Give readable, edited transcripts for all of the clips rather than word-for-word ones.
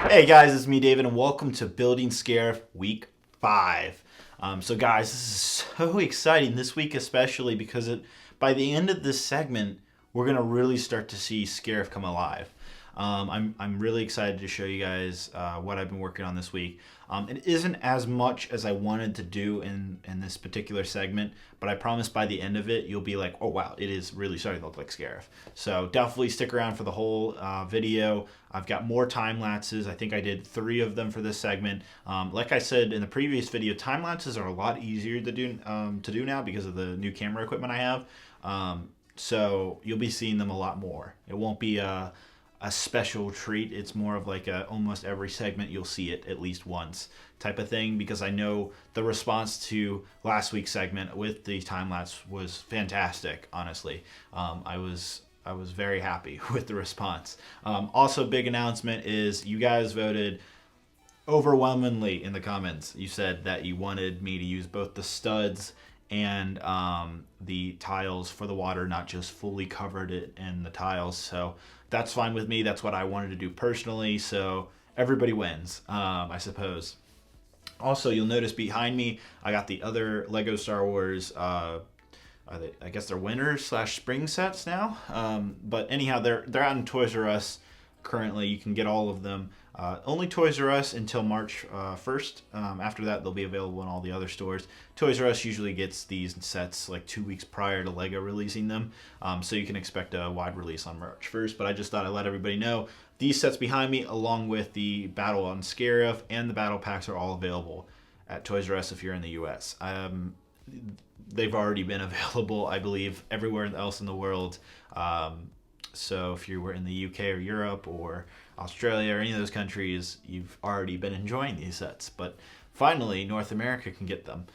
Hey guys, it's me David and welcome to Building Scarif Week 5. So guys, this is so exciting this week especially because by the end of this segment, we're going to really start to see Scarif come alive. I'm really excited to show you guys what I've been working on this week. It isn't as much as I wanted to do in this particular segment, but I promise by the end of it, you'll be like, oh wow, it is really starting to look like Scarif. So definitely stick around for the whole video. I've got more time lapses. I think I did 3 of them for this segment. Like I said in the previous video, time lapses are a lot easier to do now because of the new camera equipment I have. So you'll be seeing them a lot more. It won't be a special treat. It's more of like almost every segment you'll see it at least once type of thing, because I know the response to last week's segment with the time lapse was fantastic. Honestly, I was very happy with the response. Also, big announcement is you guys voted overwhelmingly in the comments. You said that you wanted me to use both the studs and the tiles for the water, not just fully covered it in the tiles. So that's fine with me. That's what I wanted to do personally. So everybody wins, I suppose. Also, you'll notice behind me, I got the other Lego Star Wars, I guess they're winter / spring sets now. But anyhow, they're out in Toys R Us currently. You can get all of them. Only Toys R Us until March 1st. After that, they'll be available in all the other stores. Toys R Us usually gets these sets like 2 weeks prior to Lego releasing them. So you can expect a wide release on March 1st. But I just thought I'd let everybody know these sets behind me, along with the Battle on Scarif and the Battle Packs, are all available at Toys R Us if you're in the US. They've already been available, I believe, everywhere else in the world. So if you were in the UK or Europe or Australia or any of those countries, you've already been enjoying these sets. But finally, North America can get them.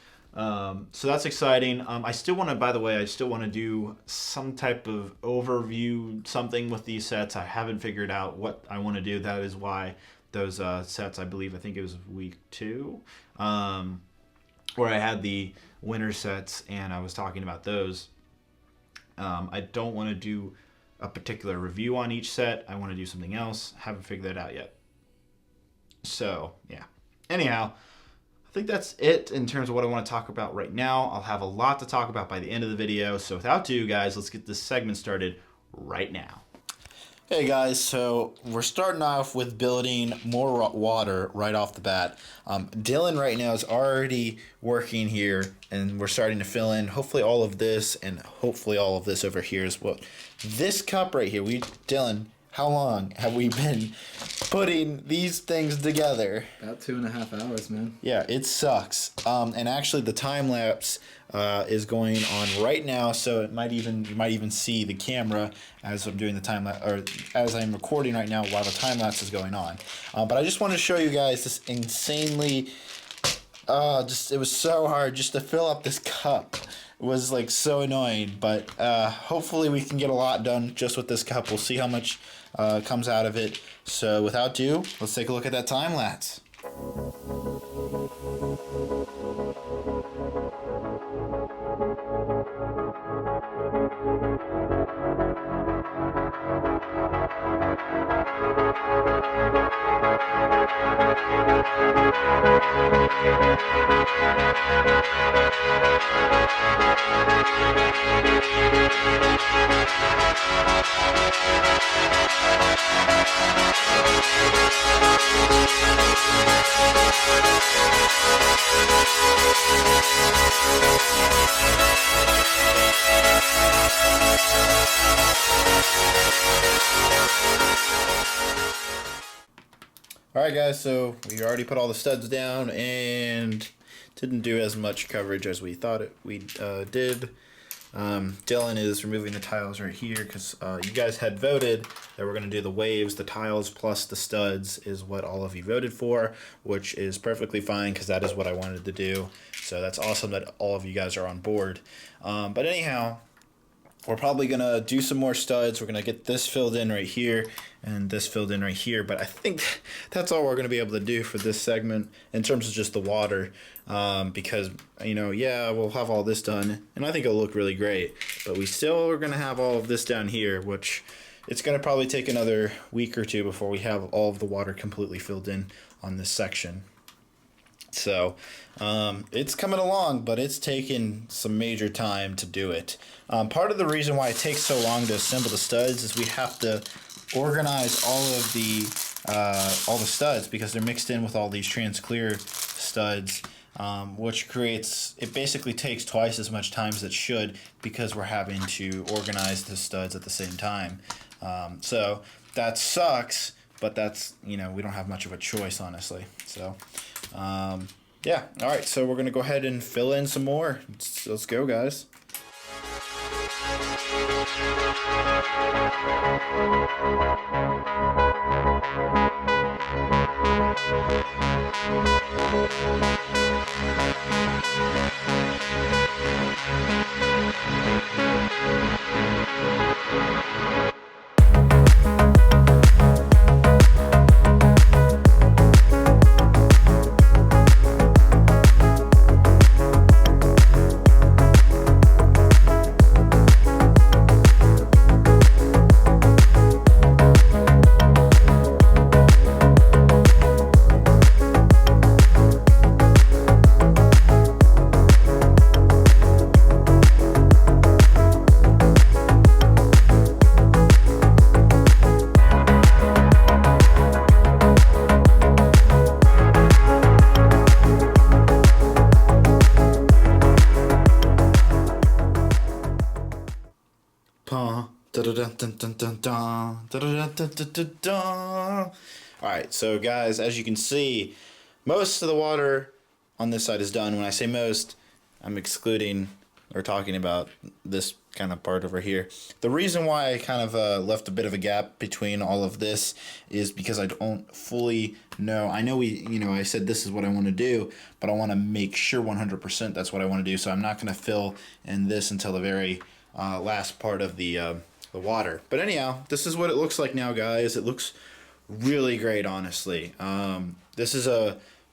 So that's exciting. I still want to do some type of overview, something with these sets. I haven't figured out what I want to do. That is why those sets, I think it was week 2, where I had the winter sets and I was talking about those. I don't want to do a particular review on each set. I want to do something else. Haven't figured that out yet. So, yeah. Anyhow, I think that's it in terms of what I want to talk about right now. I'll have a lot to talk about by the end of the video. So without ado, guys, let's get this segment started right now. Hey guys, so we're starting off with building more water right off the bat. Dylan right now is already working here, and we're starting to fill in hopefully all of this and hopefully all of this over here as well. This cup right here, Dylan, how long have we been putting these things together? About 2.5 hours, man. Yeah, it sucks. And actually the time lapse is going on right now, so you might even see the camera as I'm doing the time lapse, or as I'm recording right now while the time lapse is going on. But I just want to show you guys this insanely, it was so hard just to fill up this cup. It was like so annoying, but hopefully we can get a lot done just with this cup. We'll see how much comes out of it. So without ado, let's take a look at that time lapse. Alright guys, so we already put all the studs down and didn't do as much coverage as we thought we did. Dylan is removing the tiles right here because you guys had voted that we're going to do the waves, the tiles plus the studs is what all of you voted for, which is perfectly fine because that is what I wanted to do. So that's awesome that all of you guys are on board. But anyhow, we're probably going to do some more studs. We're going to get this filled in right here and this filled in right here. But I think that's all we're going to be able to do for this segment in terms of just the water. Because, yeah, we'll have all this done. And I think it'll look really great. But we still are going to have all of this down here, which it's going to probably take another week or two before we have all of the water completely filled in on this section. So it's coming along, but it's taken some major time to do it. Part of the reason why it takes so long to assemble the studs is we have to organize all the studs because they're mixed in with all these trans clear studs, which creates, it basically takes twice as much time as it should because we're having to organize the studs at the same time. So that sucks, but that's, we don't have much of a choice, honestly. So yeah, all right, so we're gonna go ahead and fill in some more. Let's go, guys. Alright, so guys, as you can see, most of the water on this side is done. When I say most, I'm excluding or talking about this kind of part over here. The reason why I kind of left a bit of a gap between all of this is because I don't fully know. I know I said this is what I want to do, but I want to make sure 100% that's what I want to do. So I'm not going to fill in this until the very last part of the water. But anyhow, this is what it looks like now, guys. It looks really great, honestly. This is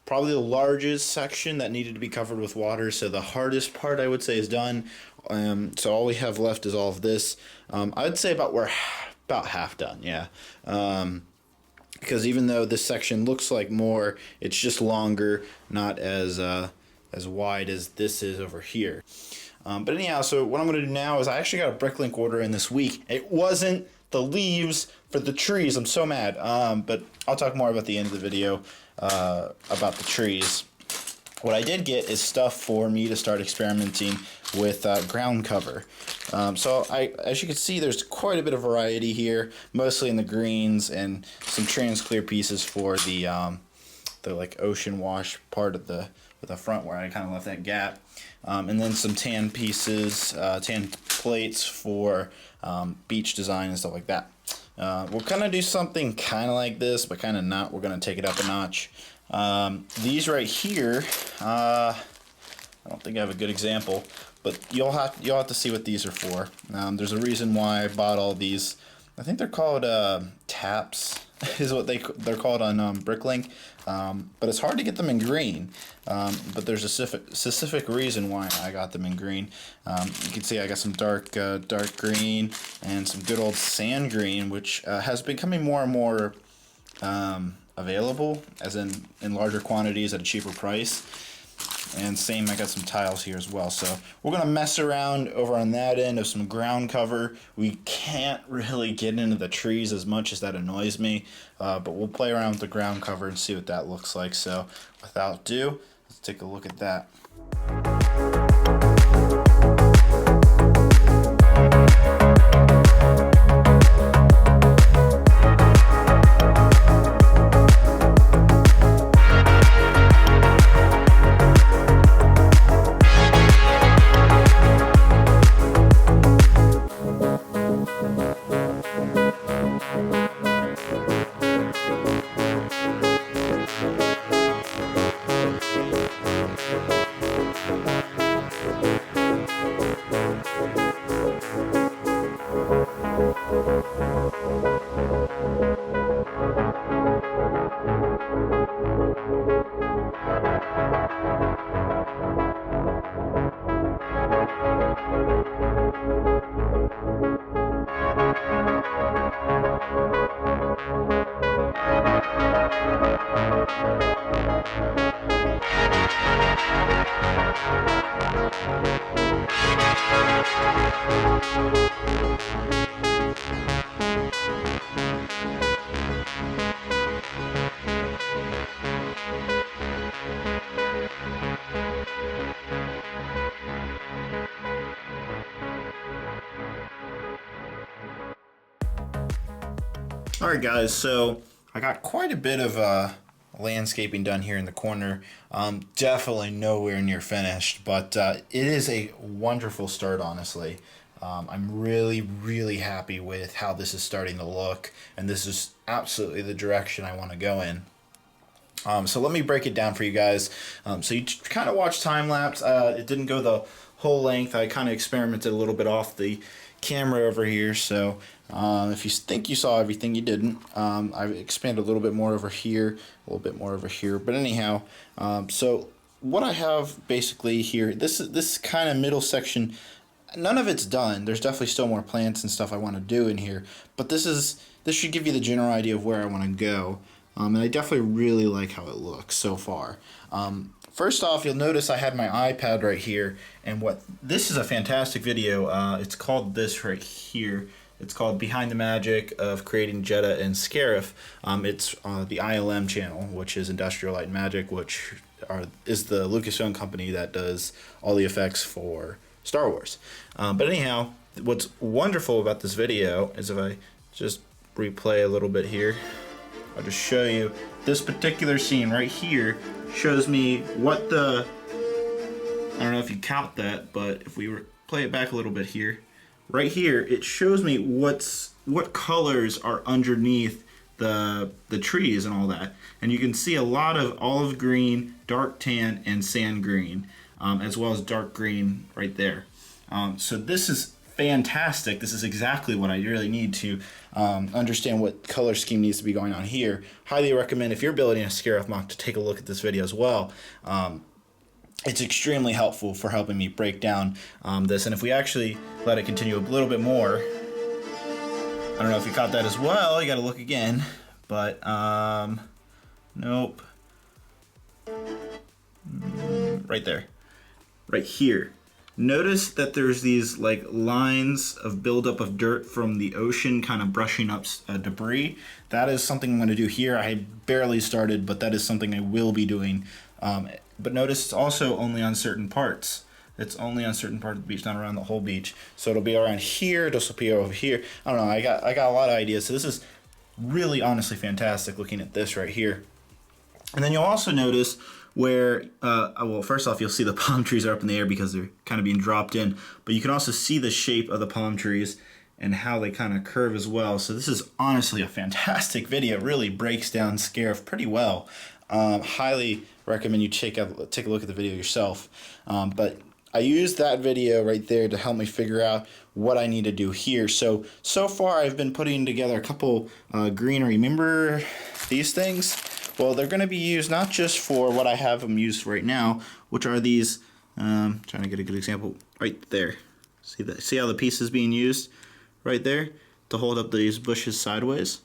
probably the largest section that needed to be covered with water, so the hardest part, I would say, is done. So all we have left is all of this. I'd say about half done, yeah. Because even though this section looks like more, it's just longer, not as wide as this is over here. But anyhow, so what I'm going to do now is I actually got a Bricklink order in this week. It wasn't the leaves for the trees. I'm so mad. But I'll talk more about the end of the video about the trees. What I did get is stuff for me to start experimenting with ground cover. So as you can see, there's quite a bit of variety here, mostly in the greens and some trans clear pieces for the like ocean wash part of the front where I kind of left that gap. And then some tan pieces, tan plates for beach design and stuff like that. We'll kind of do something kind of like this, but kind of not. We're going to take it up a notch. These right here, I don't think I have a good example, but you'll have to see what these are for. There's a reason why I bought all these. I think they're called taps, is what they're called on Bricklink. But it's hard to get them in green. But there's a specific reason why I got them in green. You can see I got some dark green and some good old sand green, which has been becoming more and more available, as in larger quantities at a cheaper price. And same, I got some tiles here as well. So we're going to mess around over on that end of some ground cover. We can't really get into the trees as much as that annoys me. But we'll play around with the ground cover and see what that looks like. So without ado, let's take a look at that. Alright guys, so I got quite a bit of landscaping done here in the corner. Definitely nowhere near finished, but it is a wonderful start, honestly. I'm really happy with how this is starting to look, and this is absolutely the direction I want to go in. So let me break it down for you guys. So you kind of watched time lapse. It didn't go the whole length. I kind of experimented a little bit off the camera over here. So if you think you saw everything, you didn't. I expanded a little bit more over here, a little bit more over here. But anyhow, so what I have basically here, this kind of middle section, none of it's done. There's definitely still more plants and stuff I want to do in here. But this should give you the general idea of where I want to go. And I definitely really like how it looks so far. First off, you'll notice I had my iPad right here, and this is a fantastic video. It's called this right here. It's called Behind the Magic of Creating Jedha and Scarif. It's the ILM channel, which is Industrial Light and Magic, which is the Lucasfilm company that does all the effects for Star Wars. But anyhow, what's wonderful about this video is if I just replay a little bit here, I'll just show you this particular scene right here shows me what I don't know if you count that, but if we play it back a little bit here, right here, it shows me what colors are underneath the trees and all that. And you can see a lot of olive green, dark tan, and sand green, as well as dark green right there. So this is fantastic. This is exactly what I really need to understand what color scheme needs to be going on here. Highly recommend, if you're building a Scarif MOC, to take a look at this video as well. It's extremely helpful for helping me break down this. And if we actually let it continue a little bit more, I don't know if you caught that as well. You got to look again, but nope. Right there, right here. Notice that there's these like lines of buildup of dirt from the ocean kind of brushing up debris. That is something I'm going to do here. I barely started, but that is something I will be doing. But notice it's also only on certain parts. It's only on certain parts of the beach, not around the whole beach. So it'll be around here, this will be over here. I don't know, I got a lot of ideas. So this is really honestly fantastic looking at this right here. And then you'll also notice where, well, first off, you'll see the palm trees are up in the air because they're kind of being dropped in, but you can also see the shape of the palm trees and how they kind of curve as well. So this is honestly a fantastic video. It really breaks down Scarif pretty well. Highly recommend you take a look at the video yourself. But I used that video right there to help me figure out what I need to do here. So far I've been putting together a couple greenery. Remember these things? Well, they're going to be used not just for what I have them used right now, which are these, trying to get a good example, right there. See that? See how the piece is being used right there to hold up these bushes sideways?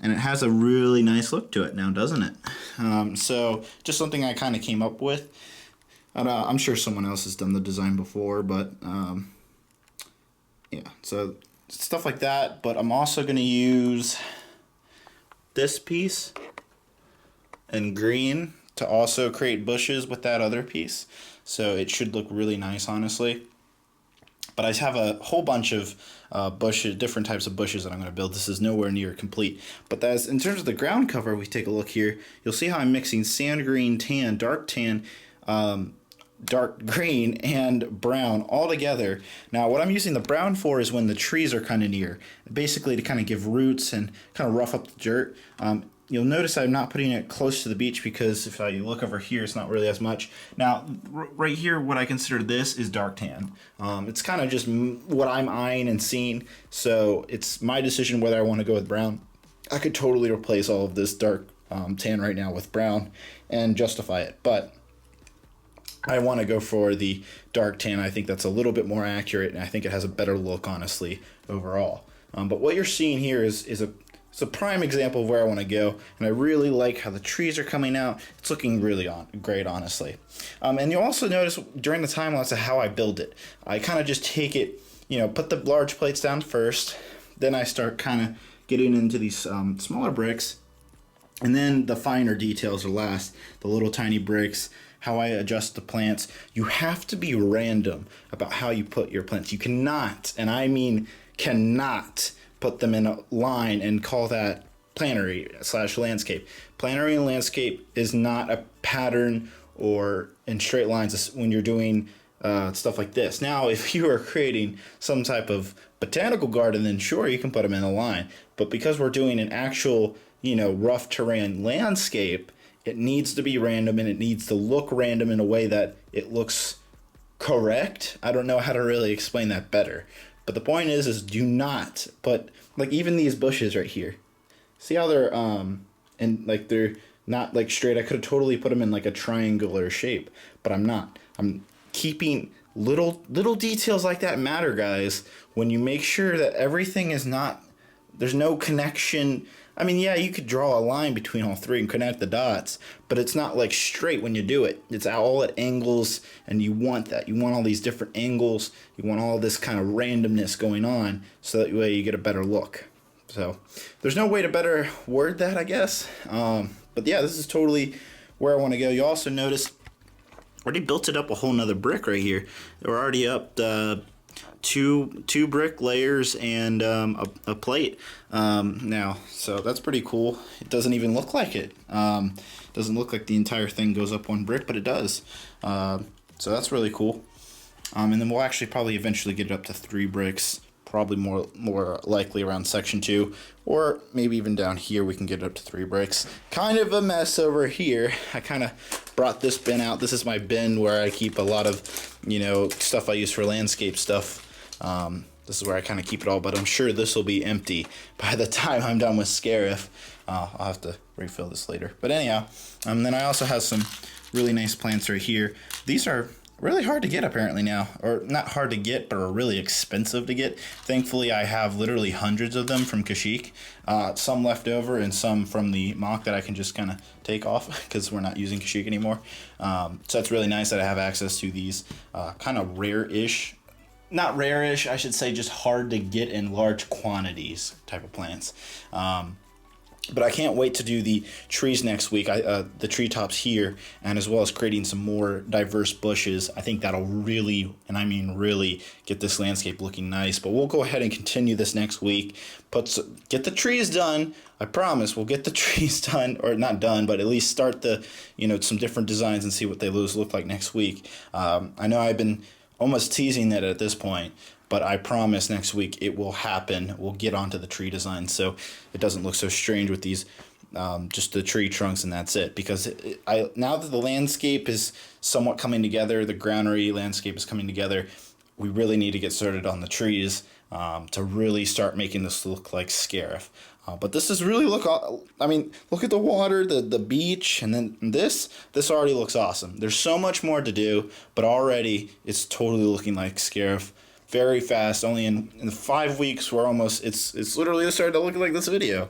And it has a really nice look to it now, doesn't it? So just something I kind of came up with. I'm sure someone else has done the design before, but yeah, so stuff like that. But I'm also going to use this piece and green to also create bushes with that other piece. So it should look really nice, honestly. But I have a whole bunch of bushes, different types of bushes that I'm going to build. This is nowhere near complete. But that's, in terms of the ground cover, if we take a look here, you'll see how I'm mixing sand green, tan, dark green, and brown all together. Now, what I'm using the brown for is when the trees are kind of near, basically to kind of give roots and kind of rough up the dirt. You'll notice I'm not putting it close to the beach because if you look over here, it's not really as much. Now, right here, what I consider this is dark tan. It's kind of just what I'm eyeing and seeing, so it's my decision whether I want to go with brown. I could totally replace all of this dark tan right now with brown and justify it, but I want to go for the dark tan. I think that's a little bit more accurate, and I think it has a better look, honestly, overall. But what you're seeing here is it's a prime example of where I want to go, and I really like how the trees are coming out. It's looking really great, honestly. And you'll also notice during the time lapse of how I build it. I kind of just take it, put the large plates down first, then I start kind of getting into these smaller bricks, and then the finer details are last, the little tiny bricks, how I adjust the plants. You have to be random about how you put your plants. You cannot, and I mean cannot, put them in a line and call that plannery / landscape. Plannery and landscape is not a pattern or in straight lines when you're doing stuff like this. Now, if you are creating some type of botanical garden, then sure, you can put them in a line. But because we're doing an actual, rough terrain landscape, it needs to be random and it needs to look random in a way that it looks correct. I don't know how to really explain that better. But the point is do not put, like, even these bushes right here. See how they're, and like they're not like straight. I could have totally put them in like a triangular shape, but I'm not. I'm keeping little details like that matter, guys. When you make sure that everything is not, there's no connection. I mean, yeah, you could draw a line between all three and connect the dots, but it's not like straight when you do it. It's all at angles, and you want that. You want all these different angles. You want all this kind of randomness going on, so that way you get a better look. So there's no way to better word that, I guess. But yeah, this is totally where I want to go. You also notice already built it up a whole nother brick right here. We're already up two brick layers and a plate now. So that's pretty cool. It doesn't even look like it. Doesn't look like the entire thing goes up one brick, but it does. So that's really cool. And then we'll actually probably eventually get it up to 3 bricks. Probably more likely around section 2, or maybe even down here we can get it up to 3 bricks. Kind of a mess over here. I kind of brought this bin out. This is my bin where I keep a lot of, stuff I use for landscape stuff. This is where I kind of keep it all, but I'm sure this will be empty by the time I'm done with Scarif. I'll have to refill this later. But anyhow, then I also have some really nice plants right here. These are really hard to get apparently now, or not hard to get, but are really expensive to get. Thankfully, I have literally hundreds of them from Kashyyyk, some left over and some from the MOC that I can just kind of take off because we're not using Kashyyyk anymore. So that's really nice that I have access to these kind of rare-ish, not rare-ish, I should say just hard to get in large quantities type of plants. But I can't wait to do the trees next week, the treetops here, and as well as creating some more diverse bushes. I think that'll really, and I mean really, get this landscape looking nice. But we'll go ahead and continue this next week. Get the trees done. I promise we'll get the trees done, or not done, but at least start the, some different designs and see what they look like next week. I know I've been almost teasing that at this point, but I promise next week it will happen. We'll get onto the tree design so it doesn't look so strange with these just the tree trunks and that's it. Because now that the landscape is somewhat coming together, the granary landscape is coming together, we really need to get started on the trees to really start making this look like Scarif. But this is really look at the water, the beach, and then this already looks awesome. There's so much more to do, but already it's totally looking like Scarif. Very fast. Only in 5 weeks, we're almost. It's literally starting to look like this video.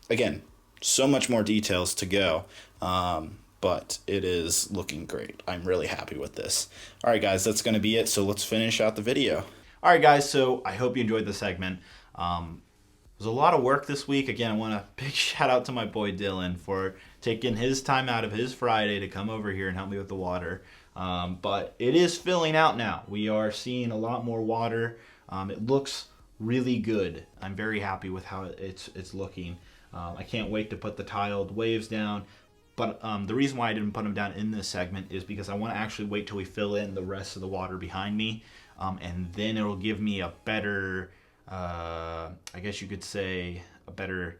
Again, so much more details to go, but it is looking great. I'm really happy with this. All right, guys, that's going to be it. So let's finish out the video. All right, guys. So I hope you enjoyed the segment. It was a lot of work this week. Again, I want a big shout out to my boy Dylan for taking his time out of his Friday to come over here and help me with the water. But it is filling out now. We are seeing a lot more water. It looks really good. I'm very happy with how it's looking. I can't wait to put the tiled waves down. But the reason why I didn't put them down in this segment is because I want to actually wait till we fill in the rest of the water behind me. And then it'll give me a better, I guess you could say, a better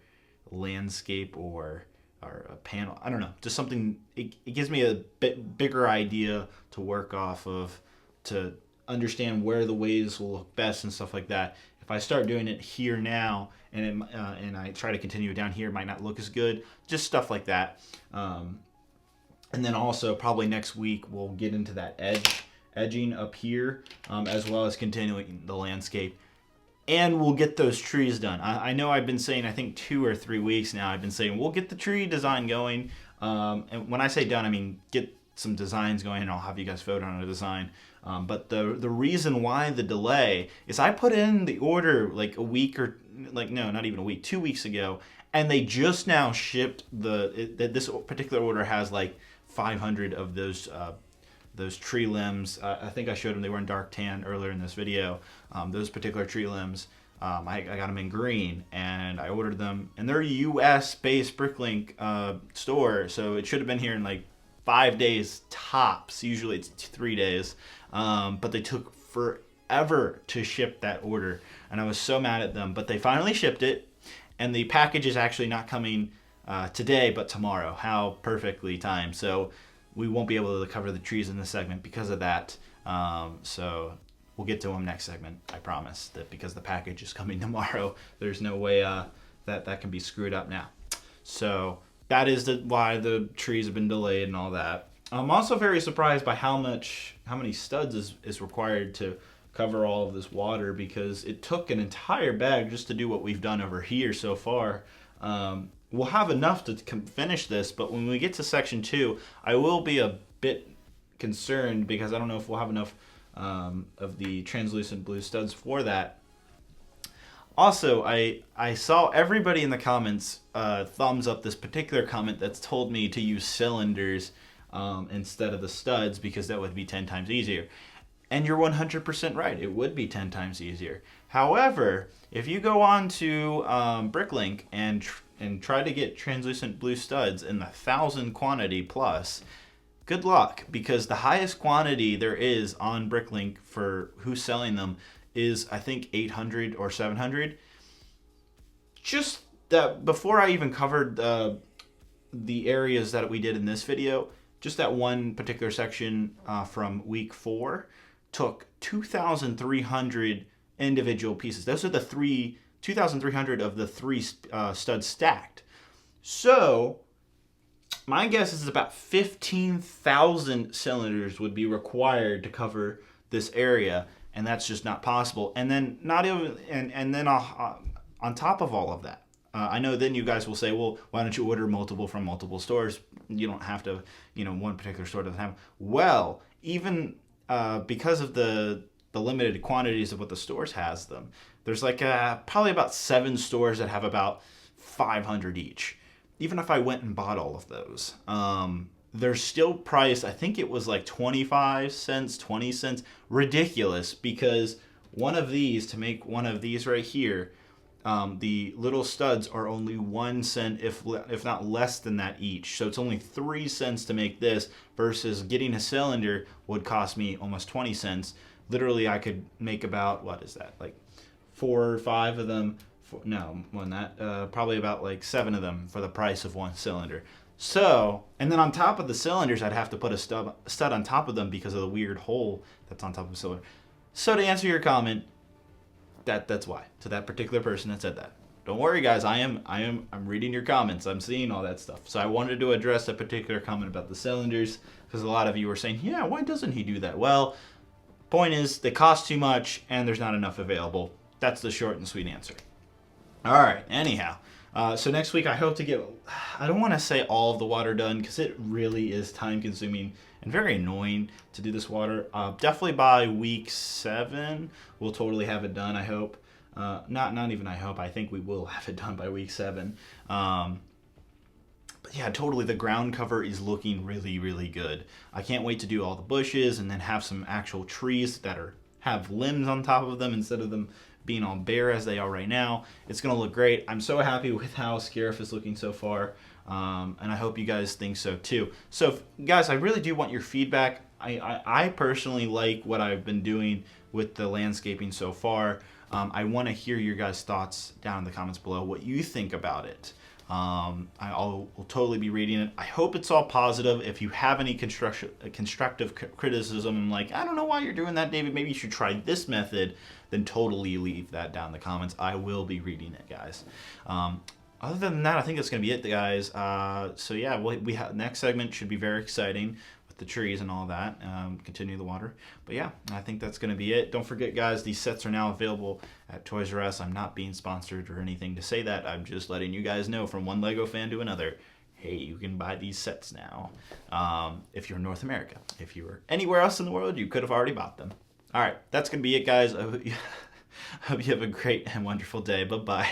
landscape or a panel. I don't know, just something. It gives me a bit bigger idea to work off of, to understand where the waves will look best and stuff like that. If I start doing it here now and I try to continue it down here, it might not look as good. Just stuff like that. And then also probably next week we'll get into that edging up here, as well as continuing the landscape. And we'll get those trees done. I know I've been saying, I think 2 or 3 weeks now, I've been saying we'll get the tree design going. And when I say done, I mean get some designs going, and I'll have you guys vote on a design. But the reason why the delay is I put in the order like a week or no, not even a week, 2 weeks ago, and they just now shipped this particular order has like 500 of those tree limbs. I think I showed them, they were in dark tan earlier in this video. Those particular tree limbs I got them in green, and I ordered them, and they're a U.S.-based Bricklink store, so it should have been here in like 5 days tops. Usually it's 3 days, but they took forever to ship that order, and I was so mad at them. But they finally shipped it, and the package is actually not coming today, but tomorrow. How perfectly timed. So we won't be able to cover the trees in this segment because of that. So we'll get to them next segment, I promise, that because the package is coming tomorrow, there's no way that can be screwed up now. So that is why the trees have been delayed and all that. I'm also very surprised by how many studs is required to cover all of this water, because it took an entire bag just to do what we've done over here so far. We'll have enough to finish this, but when we get to section 2, I will be a bit concerned because I don't know if we'll have enough of the translucent blue studs for that. Also, I saw everybody in the comments thumbs up this particular comment that's told me to use cylinders instead of the studs because that would be 10 times easier. And you're 100% right. It would be 10 times easier. However, if you go on to Bricklink and try to get translucent blue studs in the 1,000 quantity plus, good luck, because the highest quantity there is on Bricklink for who's selling them is, I think, 800 or 700. Just that, before I even covered the areas that we did in this video, just that one particular section from week 4 took 2,300 individual pieces. Those are the 2,300 of the 3 studs stacked. So my guess is about 15,000 cylinders would be required to cover this area, and that's just not possible. And then not even, and then on top of all of that, I know then you guys will say, well, why don't you order multiple from multiple stores? You don't have to, one particular store doesn't have. Well, even because of the limited quantities of what the stores has them, there's like probably about 7 stores that have about 500 each. Even if I went and bought all of those, they're still priced, I think it was like 25 cents, 20 cents. Ridiculous, because one of these, to make one of these right here, the little studs are only 1 cent, if not less than that each. So it's only 3 cents to make this, versus getting a cylinder would cost me almost 20 cents. Literally, I could make about, what is that, like 4 or 5 of them. Probably about like 7 of them for the price of 1 cylinder. So, and then on top of the cylinders, I'd have to put a stud on top of them because of the weird hole that's on top of the cylinder. So to answer your comment, that's why, to that particular person that said that. Don't worry, guys. I'm reading your comments. I'm seeing all that stuff. So I wanted to address a particular comment about the cylinders, because a lot of you were saying, yeah, why doesn't he do that? Well, point is, they cost too much and there's not enough available. That's the short and sweet answer. All right, anyhow. So next week I hope to get, I don't want to say all of the water done, because it really is time consuming and very annoying to do this water. Definitely by week 7, we'll totally have it done, I hope. Not even I hope, I think we will have it done by week 7. But yeah, totally, the ground cover is looking really, really good. I can't wait to do all the bushes and then have some actual trees that have limbs on top of them instead of them being all bare as they are right now. It's going to look great. I'm so happy with how Scarif is looking so far, and I hope you guys think so too. So guys, I really do want your feedback. I personally like what I've been doing with the landscaping so far. I want to hear your guys' thoughts down in the comments below, what you think about it. I'll totally be reading it. I hope it's all positive. If you have any constructive criticism, like, I don't know why you're doing that, David, maybe you should try this method, then totally leave that down in the comments. I will be reading it, guys. Other than that, I think that's going to be it, guys. So yeah, next segment should be very exciting with the trees and all that. Continue the water. But yeah, I think that's going to be it. Don't forget, guys, these sets are now available at Toys R Us. I'm not being sponsored or anything to say that. I'm just letting you guys know, from one Lego fan to another, hey, you can buy these sets now. If you're in North America. If you were anywhere else in the world, you could have already bought them. All right, that's going to be it, guys. I hope you have a great and wonderful day. Bye-bye.